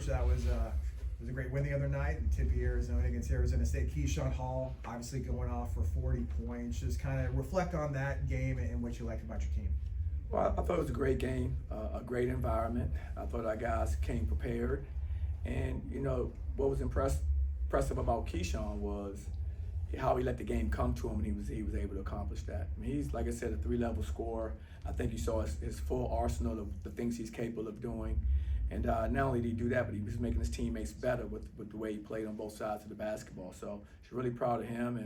That was a great win the other night in Tempe, Arizona against Arizona State. Keyshawn Hall obviously going off for 40 points. Just kind of reflect on that game and what you liked about your team. Well, I thought it was a great game, a great environment. I thought our guys came prepared. And, what was impressive about Keyshawn was how he let the game come to him, and he was able to accomplish that. I mean, he's, like I said, a three-level scorer. I think you saw his full arsenal of the things he's capable of doing. And not only did he do that, but he was making his teammates better with the way he played on both sides of the basketball. So I was really proud of him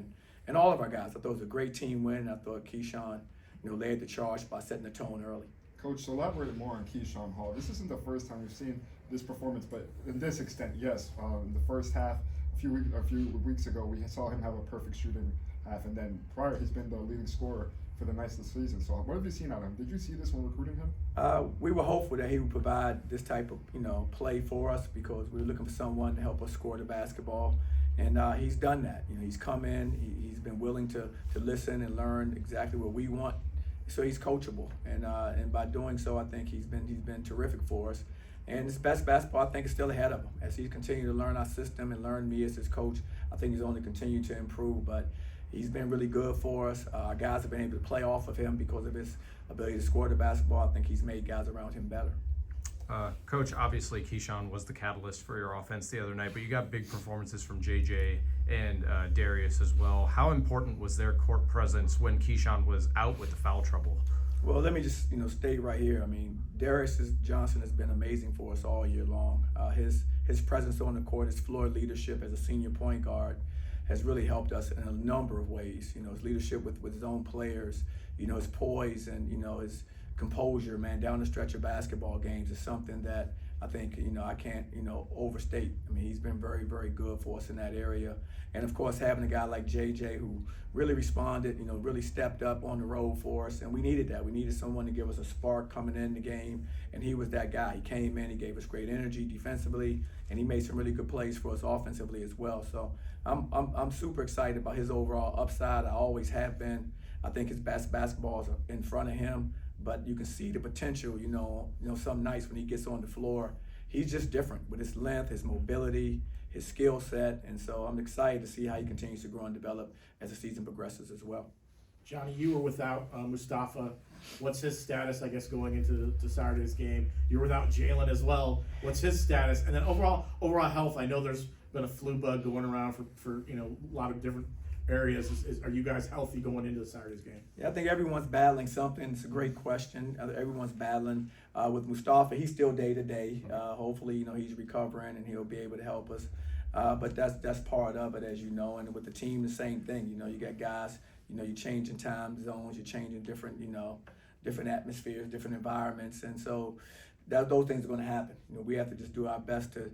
and all of our guys. I thought it was a great team win. I thought Keyshawn, led the charge by setting the tone early. Coach, to elaborate more on Keyshawn Hall, this isn't the first time we've seen this performance, but in this extent, yes. In the first half, a few weeks ago, we saw him have a perfect shooting half, and then prior, he's been the leading scorer for the Knights this season. So what have you seen out of him? Did you see this when recruiting him? We were hopeful that he would provide this type of play for us because we were looking for someone to help us score the basketball, and he's done that. He's come in, he's been willing to listen and learn exactly what we want. So he's coachable, and by doing so, I think he's been terrific for us. And his best basketball, I think, is still ahead of him. As he's continued to learn our system and learn me as his coach, I think he's only continued to improve. But he's been really good for us. Our guys have been able to play off of him because of his ability to score the basketball. I think he's made guys around him better. Coach, obviously Keyshawn was the catalyst for your offense the other night, but you got big performances from JJ and Darius as well. How important was their court presence when Keyshawn was out with the foul trouble? Well, let me just state right here. I mean, Darius Johnson has been amazing for us all year long. His presence on the court, his floor leadership as a senior point guard, has really helped us in a number of ways. His leadership with his own players, his poise and his composure, man, down the stretch of basketball games is something that I think I can't overstate. I mean, he's been very, very good for us in that area. And of course, having a guy like JJ who really responded, really stepped up on the road for us, and we needed that. We needed someone to give us a spark coming in the game, and he was that guy. He came in, he gave us great energy defensively, and he made some really good plays for us offensively as well. So I'm super excited about his overall upside. I always have been. I think his best basketball is in front of him. But you can see the potential, some nights when he gets on the floor, he's just different with his length, his mobility, his skill set. And so I'm excited to see how he continues to grow and develop as the season progresses as well. Johnny, you were without Mustafa. What's his status, I guess, going into Saturday's game? You're without Jalen as well. What's his status? And then overall health, I know there's been a flu bug going around for a lot of different areas. Are you guys healthy going into Saturday's game? Yeah, I think everyone's battling something. It's a great question. Everyone's battling. With Mustafa, he's still day to day. Hopefully, he's recovering and he'll be able to help us. But that's part of it, as you know. And with the team, the same thing. You got guys. You're changing time zones. You're changing different atmospheres, different environments, and so those things are going to happen. We have to just do our best to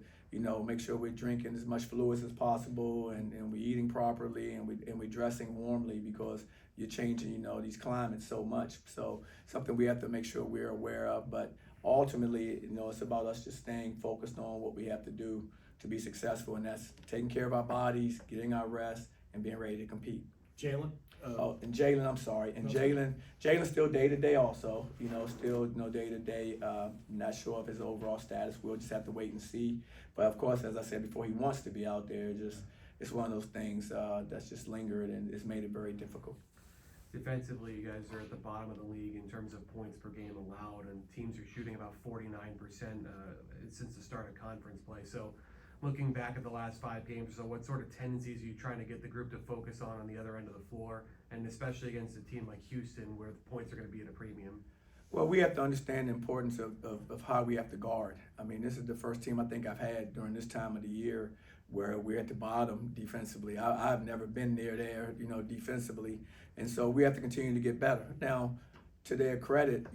make sure we're drinking as much fluids as possible and we're eating properly and we're dressing warmly because you're changing, these climates so much. So something we have to make sure we're aware of. But ultimately, it's about us just staying focused on what we have to do to be successful, and that's taking care of our bodies, getting our rest, and being ready to compete. Jalen? And Jalen, I'm sorry. And Jalen's still day-to-day also, still day-to-day. Not sure of his overall status. We'll just have to wait and see. But of course, as I said before, he wants to be out there. It's one of those things that's just lingered and it's made it very difficult. Defensively, you guys are at the bottom of the league in terms of points per game allowed, and teams are shooting about 49% since the start of conference play. So looking back at the last 5 games, so what sort of tendencies are you trying to get the group to focus on the other end of the floor, and especially against a team like Houston where the points are going to be at a premium? Well, we have to understand the importance of how we have to guard. I mean, this is the first team I think I've had during this time of the year where we're at the bottom defensively. I've never been near there, defensively. And so we have to continue to get better. Now, to their credit,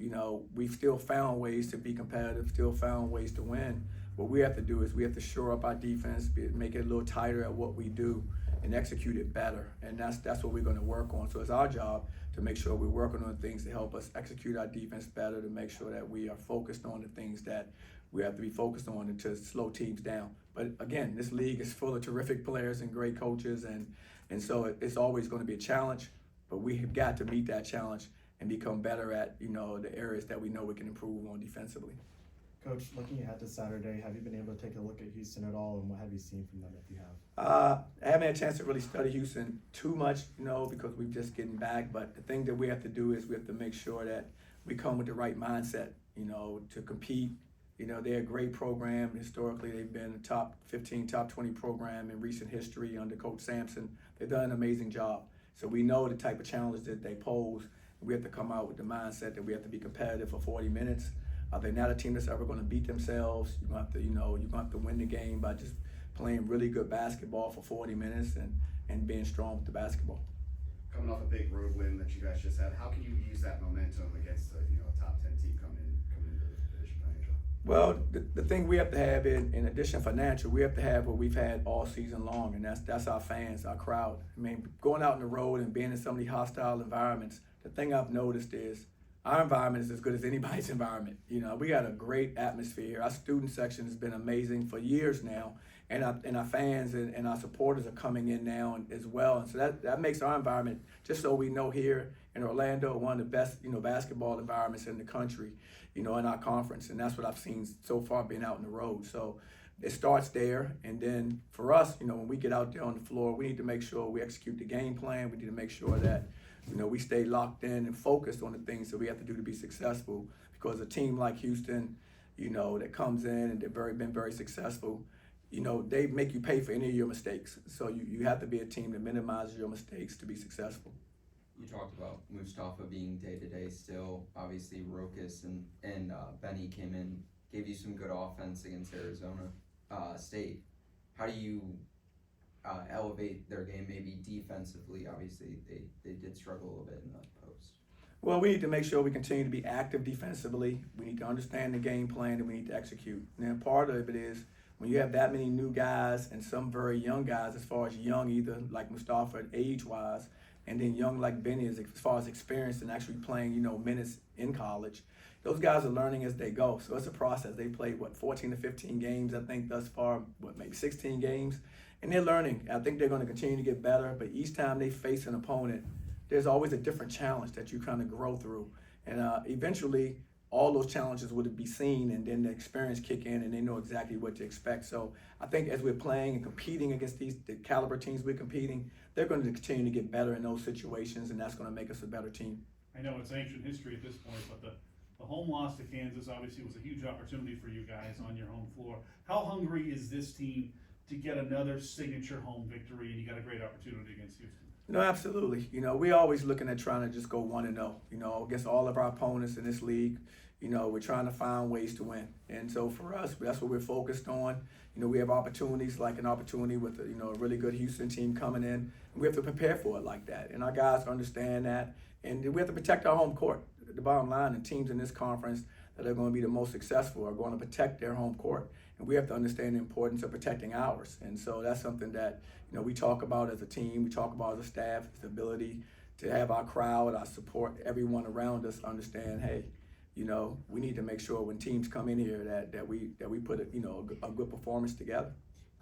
we've still found ways to be competitive, still found ways to win. What we have to do is we have to shore up our defense, make it a little tighter at what we do, and execute it better. And that's what we're going to work on. So it's our job to make sure we're working on things to help us execute our defense better, to make sure that we are focused on the things that we have to be focused on and to slow teams down. But again, this league is full of terrific players and great coaches, and so it's always going to be a challenge, but we have got to meet that challenge and become better at, the areas that we know we can improve on defensively. Coach, looking ahead to Saturday, have you been able to take a look at Houston at all, and what have you seen from them if you have? I haven't had a chance to really study Houston too much, because we're just getting back. But the thing that we have to do is we have to make sure that we come with the right mindset, to compete. They're a great program. Historically, they've been a top 15, top 20 program in recent history under Coach Sampson. They've done an amazing job. So we know the type of challenges that they pose. We have to come out with the mindset that we have to be competitive for 40 minutes. They're not a team that's ever going to beat themselves. You're going to have to, you're going to have to win the game by just playing really good basketball for 40 minutes and being strong with the basketball. Coming off a big road win that you guys just had, how can you use that momentum against a top 10 team coming into the division financial? Well, the thing we have to have in addition financial, we have to have what we've had all season long, and that's our fans, our crowd. I mean, going out on the road and being in some of these hostile environments, the thing I've noticed is our environment is as good as anybody's environment. We got a great atmosphere here. Our student section has been amazing for years now, and our fans and our supporters are coming in now as well. And so that makes our environment, just so we know, here in Orlando, one of the best, basketball environments in the country, in our conference. And that's what I've seen so far being out on the road. So it starts there. And then for us, when we get out there on the floor, we need to make sure we execute the game plan. We need to make sure that we stay locked in and focused on the things that we have to do to be successful. Because a team like Houston, that comes in and they've been very successful, they make you pay for any of your mistakes. So you have to be a team that minimizes your mistakes to be successful. You talked about Mustafa being day-to-day still. Obviously, Rokas and Benny came in, gave you some good offense against Arizona State. How do you elevate their game maybe defensively? Obviously, they did struggle a little bit in the post. Well, we need to make sure we continue to be active defensively. We need to understand the game plan, and we need to execute. And then part of it is when you have that many new guys and some very young guys, as far as young, either like Mustafa age-wise, and then young like Benny as far as experience and actually playing, minutes in college. Those guys are learning as they go. So it's a process. They played, 14 to 15 games, I think, thus far, maybe 16 games. And they're learning. I think they're going to continue to get better. But each time they face an opponent, there's always a different challenge that you kind of grow through. And eventually, all those challenges would be seen, and then the experience kick in, and they know exactly what to expect. So I think as we're playing and competing against the caliber teams we're competing, they're going to continue to get better in those situations, and that's going to make us a better team. I know it's ancient history at this point, but the home loss to Kansas obviously was a huge opportunity for you guys on your home floor. How hungry is this team to get another signature home victory, and you got a great opportunity against Houston? No, absolutely. We're always looking at trying to just go 1-0, against all of our opponents in this league. We're trying to find ways to win. And so for us, that's what we're focused on. We have opportunities, like an opportunity with, a really good Houston team coming in. And we have to prepare for it like that. And our guys understand that. And we have to protect our home court. The bottom line, the teams in this conference that are going to be the most successful are going to protect their home court. And we have to understand the importance of protecting ours. And so that's something that, we talk about as a team, we talk about as a staff, the ability to have our crowd, our support, everyone around us understand, hey, we need to make sure when teams come in here that we put a good performance together.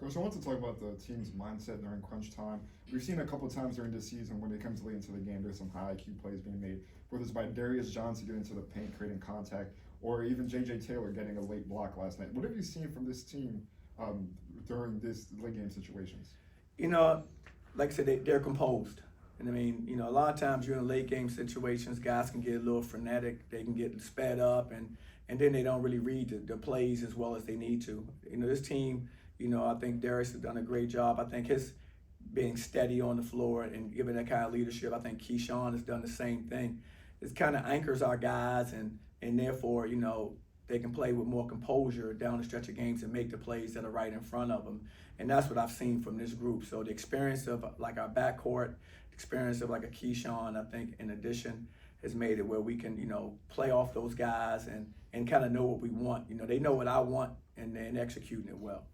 Coach, I want to talk about the team's mindset during crunch time. We've seen a couple of times during this season when it comes late into the game, there's some high IQ plays being made, whether it's by Darius Johnson getting into the paint, creating contact, or even J.J. Taylor getting a late block last night. What have you seen from this team during this late game situations? Like I said, they're composed. And I mean, a lot of times you're in late game situations, guys can get a little frenetic, they can get sped up, and then they don't really read the plays as well as they need to. This team, I think Darius has done a great job. I think his being steady on the floor and giving that kind of leadership, I think Keyshawn has done the same thing. It kind of anchors our guys, and therefore, they can play with more composure down the stretch of games and make the plays that are right in front of them. And that's what I've seen from this group. So the experience of like our backcourt, experience of like a Keyshawn, I think in addition has made it where we can, play off those guys and kind of know what we want. They know what I want and executing it well.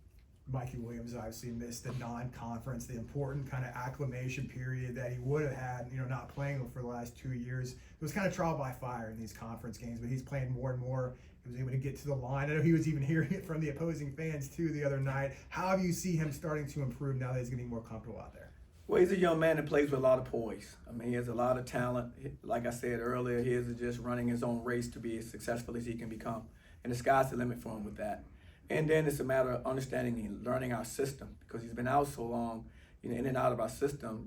Mikey Williams obviously missed the non-conference, the important kind of acclimation period that he would have had, not playing for the last 2 years. It was kind of trial by fire in these conference games, but he's playing more and more. He was able to get to the line. I know he was even hearing it from the opposing fans too the other night. How do you see him starting to improve now that he's getting more comfortable out there? Well, he's a young man that plays with a lot of poise. I mean, he has a lot of talent. Like I said earlier, he is just running his own race to be as successful as he can become. and the sky's the limit for him with that. And then it's a matter of understanding and learning our system, because he's been out so long, in and out of our system,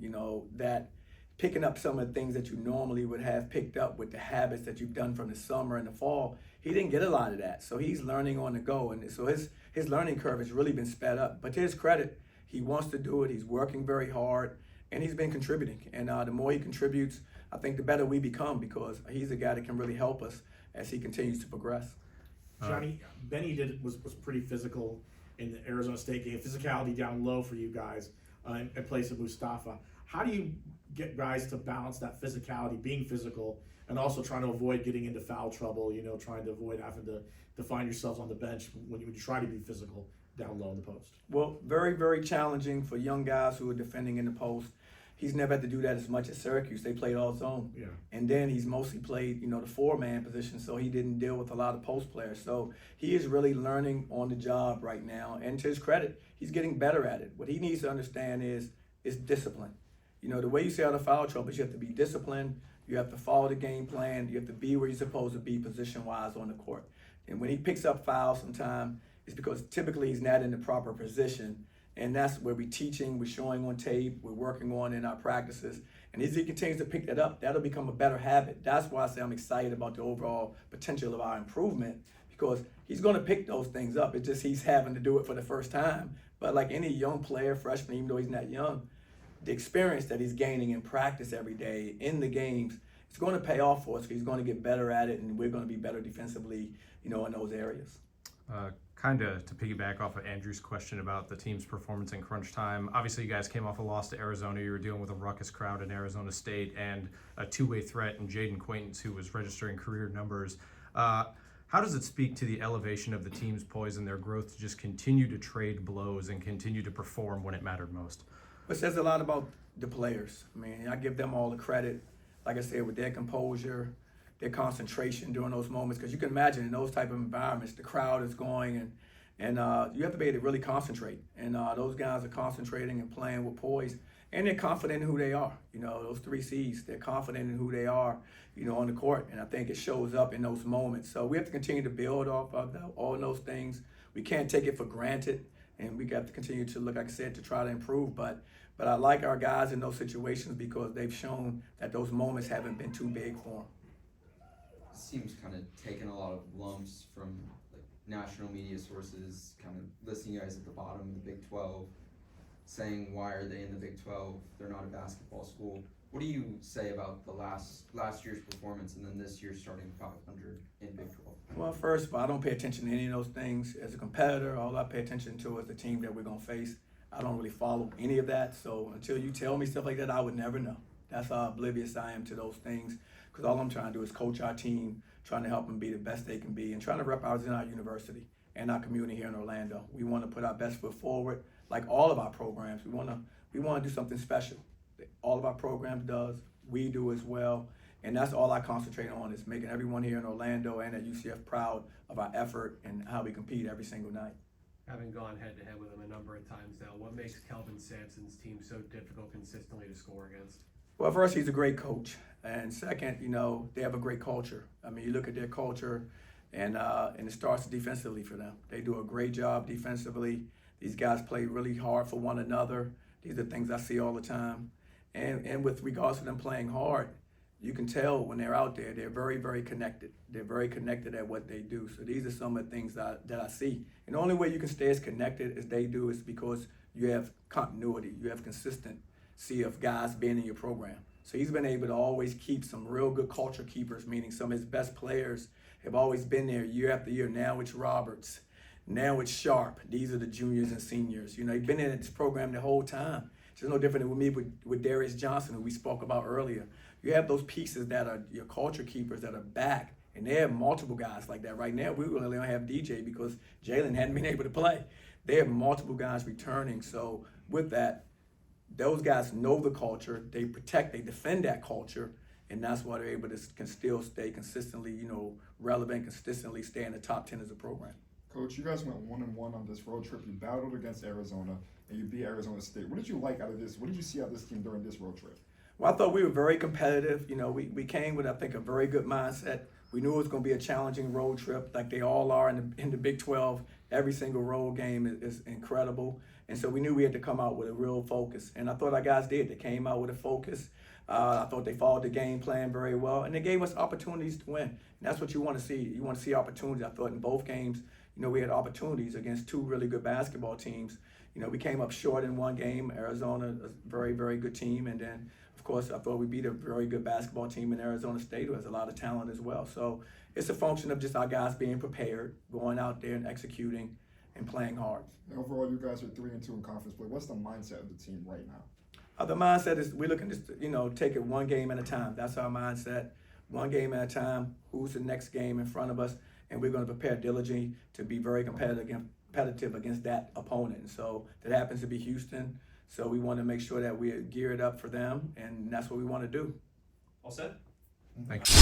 that picking up some of the things that you normally would have picked up with the habits that you've done from the summer and the fall, he didn't get a lot of that. So he's learning on the go, and so his learning curve has really been sped up. But to his credit, he wants to do it. He's working very hard, and he's been contributing. And the more he contributes, I think the better we become, because he's a guy that can really help us as he continues to progress. Johnny, Benny was pretty physical in the Arizona State game. Physicality down low for you guys in place of Mustafa. How do you get guys to balance that physicality, being physical, and also trying to avoid getting into foul trouble, trying to avoid having to find yourselves on the bench when you try to be physical down low in the post? Well, Very, very challenging for young guys who are defending in the post. He's never had to do that as much at Syracuse. They played all zone. Yeah. And then he's mostly played, the four-man position, so he didn't deal with a lot of post players. So he is really learning on the job right now. And to his credit, he's getting better at it. What he needs to understand is discipline. The way you stay out of foul trouble is you have to be disciplined, you have to follow the game plan, you have to be where you're supposed to be position-wise on the court. And when he picks up fouls sometimes, it's because typically he's not in the proper position. And that's where we're teaching, we're showing on tape, we're working on in our practices. And as he continues to pick that up, that'll become a better habit. That's why I say I'm excited about the overall potential of our improvement, because he's going to pick those things up. It's just he's having to do it for the first time. But like any young player, freshman, even though he's not young, the experience that he's gaining in practice every day in the games, it's going to pay off for us. He's going to get better at it, and we're going to be better defensively, in those areas. Kind of to piggyback off of Andrew's question about the team's performance in crunch time. Obviously, you guys came off a loss to Arizona. You were dealing with a ruckus crowd in Arizona State and a two-way threat in Jaden Quaintance, who was registering career numbers. How does it speak to the elevation of the team's poise and their growth to just continue to trade blows and continue to perform when it mattered most? It says a lot about the players. I mean, I give them all the credit, like I said, with their composure, their concentration during those moments, because you can imagine in those type of environments, the crowd is going, and you have to be able to really concentrate. And those guys are concentrating and playing with poise, and they're confident in who they are. Those 3 C's, they're confident in who they are, on the court. And I think it shows up in those moments. So we have to continue to build off of all those things. We can't take it for granted, and we got to continue to look, like I said, to try to improve. But I like our guys in those situations because they've shown that those moments haven't been too big for them. This team's kind of taken a lot of lumps from national media sources, kind of listing you guys at the bottom of the Big 12, saying why are they in the Big 12? They're not a basketball school. What do you say about the last year's performance and then this year starting 500 in Big 12? Well, first of all, I don't pay attention to any of those things. As a competitor, all I pay attention to is the team that we're going to face. I don't really follow any of that, so until you tell me stuff like that, I would never know. That's how oblivious I am to those things, because all I'm trying to do is coach our team, trying to help them be the best they can be, and trying to represent our university and our community here in Orlando. We want to put our best foot forward, like all of our programs. We want to do something special. All of our programs does, we do as well, and that's all I concentrate on, is making everyone here in Orlando and at UCF proud of our effort and how we compete every single night. Having gone head-to-head with him a number of times now, what makes Kelvin Sampson's team so difficult consistently to score against? Well, first, he's a great coach, and second, they have a great culture. I mean, you look at their culture, and it starts defensively for them. They do a great job defensively. These guys play really hard for one another. These are things I see all the time. And with regards to them playing hard, you can tell when they're out there, they're very, very connected. They're very connected at what they do. So these are some of the things that I see. And the only way you can stay as connected as they do is because you have continuity. You have consistency of guys being in your program. So he's been able to always keep some real good culture keepers, meaning some of his best players have always been there year after year. Now it's Roberts. Now it's Sharp. These are the juniors and seniors. He's been in this program the whole time. It's no different than with me with Darius Johnson, who we spoke about earlier. You have those pieces that are your culture keepers that are back, and they have multiple guys like that. Right now, we really don't have DJ because Jalen hadn't been able to play. They have multiple guys returning. So with that, those guys know the culture. They protect, they defend that culture, and that's why they're able to can still stay consistently, relevant, consistently stay in the top 10 as a program. Coach, you guys went 1-1 on this road trip. You battled against Arizona, and you beat Arizona State. What did you like out of this? What did you see out of this team during this road trip? Well, I thought we were very competitive. We came with, I think, a very good mindset. We knew it was going to be a challenging road trip, like they all are in the Big 12. Every single road game is incredible, and so we knew we had to come out with a real focus. And I thought our guys did. They came out with a focus. I thought they followed the game plan very well, and they gave us opportunities to win. And that's what you want to see. You want to see opportunities. I thought in both games, we had opportunities against two really good basketball teams. We came up short in one game. Arizona, a very, very good team, and then, of course, I thought we beat a very good basketball team in Arizona State, who has a lot of talent as well. So it's a function of just our guys being prepared, going out there and executing and playing hard. Overall, you guys are 3-2 in conference play. What's the mindset of the team right now? The mindset is we're looking to, take it one game at a time. That's our mindset. One game at a time. Who's the next game in front of us? And we're going to prepare diligently to be very competitive against that opponent. And so that happens to be Houston. So we want to make sure that we're geared up for them, and that's what we want to do. All set? Thank you.